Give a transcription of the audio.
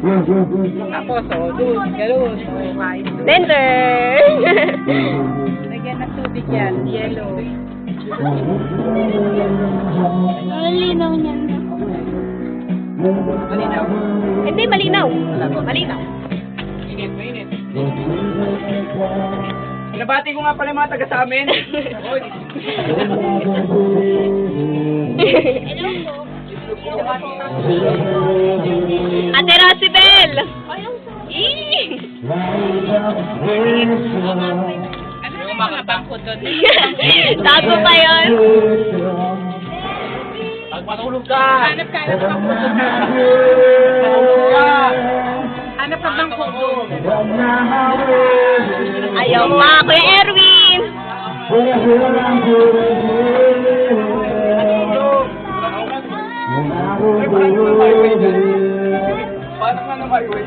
Tapos, doon, gano'n. Blender! Lagyan ng tubig yan, yellow. Malinaw niyan. Malinaw. Hindi, malinaw. Malinaw. Init, mainit. Pinabati ko nga pala yung mga taga sa amin. Oy. Hello po. Ate Rosibel! Ano yung mga bangko doon? Tago pa yun. Pag matulog ka! Hanap ka ng bangko doon. Hanap ka bangko doon. Ayaw pa, Kuya Erwin! Paano nga na highway?